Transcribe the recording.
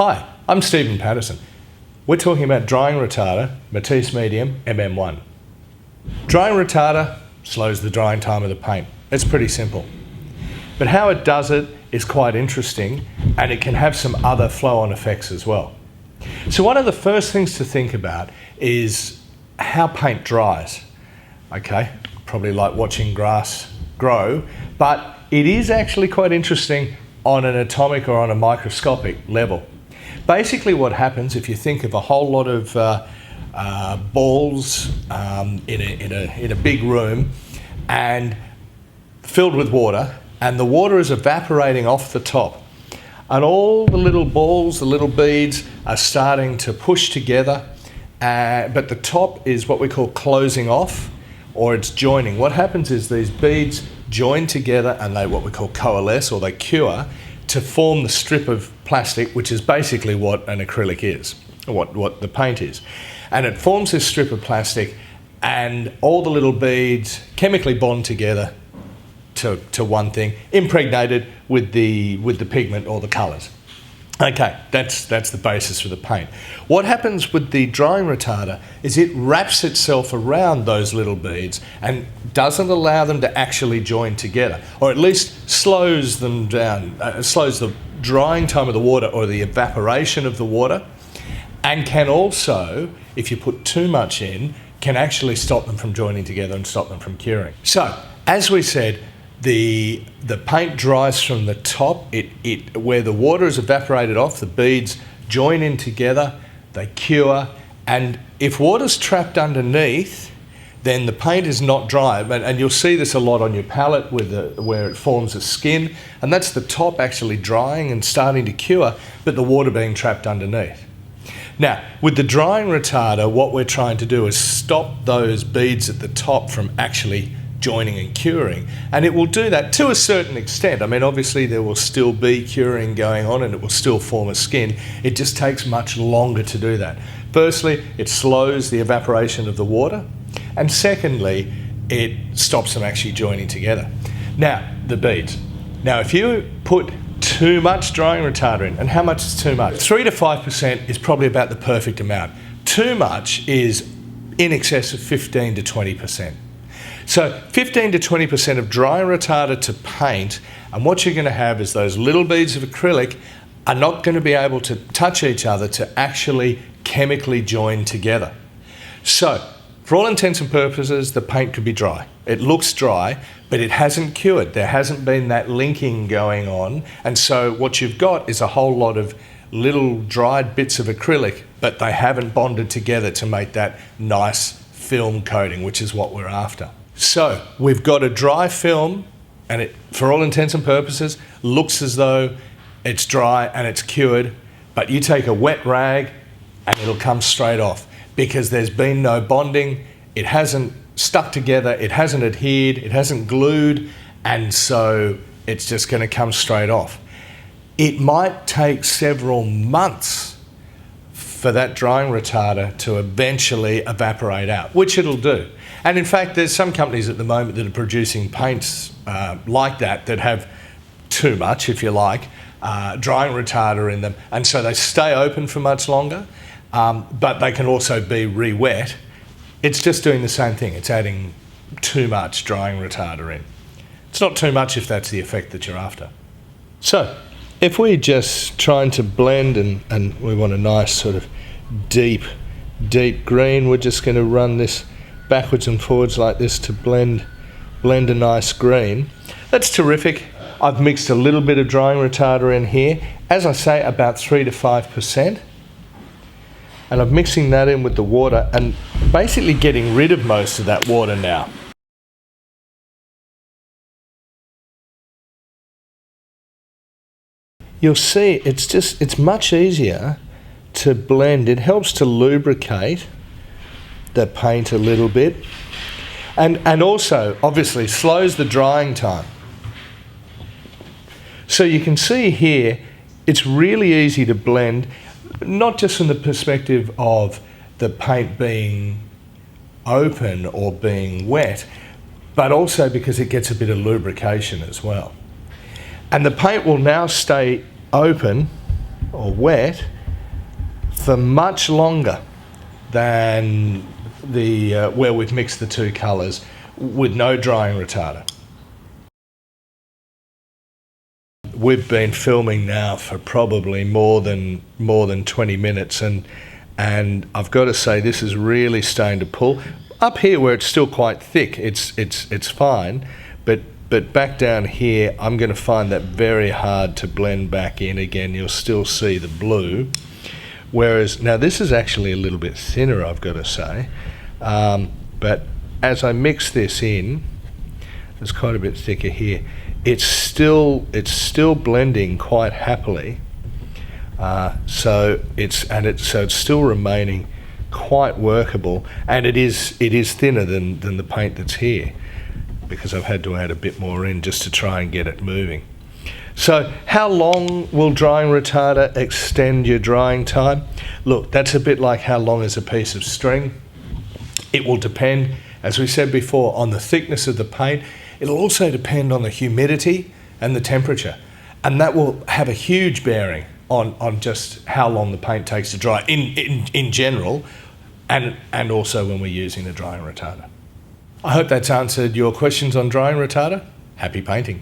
Hi, I'm Stephen Patterson. We're talking about drying retarder, Matisse Medium MM1. Drying retarder slows the drying time of the paint. It's pretty simple. But how it does it is quite interesting, and it can have some other flow-on effects as well. So one of the first things to think about is how paint dries. Okay, probably like watching grass grow, but it is actually quite interesting on an atomic or on a microscopic level. Basically what happens, if you think of a whole lot of balls in a big room and filled with water, and the water is evaporating off the top, and all the little balls, the little beads are starting to push together, but the top is what we call closing off, or it's joining. What happens is these beads join together and they what we call coalesce, or they cure, to form the strip of plastic, which is basically what an acrylic is, or what the paint is. And it forms this strip of plastic, and all the little beads chemically bond together to one thing, impregnated with the pigment or the colours. Okay, that's the basis for the paint. What happens with the drying retarder is it wraps itself around those little beads and doesn't allow them to actually join together, or at least slows them down, slows the drying time of the water or the evaporation of the water, and can also, if you put too much in, can actually stop them from joining together and stop them from curing. So, as we said, the paint dries from the top, where the water is evaporated off, the beads join in together, they cure, and if water's trapped underneath, then the paint is not dry. And you'll see this a lot on your palette where it forms a skin, and that's the top actually drying and starting to cure, but the water being trapped underneath. Now, with the drying retarder, what we're trying to do is stop those beads at the top from actually joining and curing, and it will do that to a certain extent. I mean, obviously there will still be curing going on and it will still form a skin. It just takes much longer to do that. Firstly, it slows the evaporation of the water, and secondly, it stops them actually joining together. Now, the beads. Now, if you put too much drying retarder in, and how much is too much? 3 to 5% is probably about the perfect amount. Too much is in excess of 15 to 20%. So 15 to 20% of drying retarder to paint, and what you're going to have is those little beads of acrylic are not going to be able to touch each other to actually chemically join together. So, for all intents and purposes, the paint could be dry. It looks dry, but it hasn't cured. There hasn't been that linking going on, and so what you've got is a whole lot of little dried bits of acrylic, but they haven't bonded together to make that nice film coating, which is what we're after. So we've got a dry film, and it, for all intents and purposes, looks as though it's dry and it's cured, but you take a wet rag and it'll come straight off because there's been no bonding, it hasn't stuck together, it hasn't adhered, it hasn't glued, and so it's just going to come straight off. It might take several months for that drying retarder to eventually evaporate out, which it'll do. And in fact, there's some companies at the moment that are producing paints like that have too much, if you like, drying retarder in them, and so they stay open for much longer, but they can also be re-wet. It's just doing the same thing. It's adding too much drying retarder in. It's not too much if that's the effect that you're after. So, if we're just trying to blend and we want a nice sort of deep green, we're just going to run this backwards and forwards like this to blend a nice green. That's terrific. I've mixed a little bit of drying retarder in here, as I say, about 3 to 5%, and I'm mixing that in with the water and basically getting rid of most of that water now. You'll see it's much easier to blend. It helps to lubricate the paint a little bit, and also obviously slows the drying time. So you can see here it's really easy to blend, not just from the perspective of the paint being open or being wet, but also because it gets a bit of lubrication as well. And the paint will now stay open or wet for much longer than the where we've mixed the two colours with no drying retarder. We've been filming now for probably more than 20 minutes, and I've got to say this is really starting to pull. Up here where it's still quite thick, it's fine, but back down here I'm going to find that very hard to blend back in again. You'll still see the blue, whereas now this is actually a little bit thinner, I've got to say, but as I mix this in, it's quite a bit thicker here. It's still blending quite happily, so it's still remaining quite workable, and it is thinner than the paint that's here, because I've had to add a bit more in just to try and get it moving. So how long will drying retarder extend your drying time? Look, that's a bit like how long is a piece of string. It will depend, as we said before, on the thickness of the paint. It'll also depend on the humidity and the temperature, and that will have a huge bearing on just how long the paint takes to dry in general, and also when we're using the drying retarder. I hope that's answered your questions on drying retarder. Happy painting.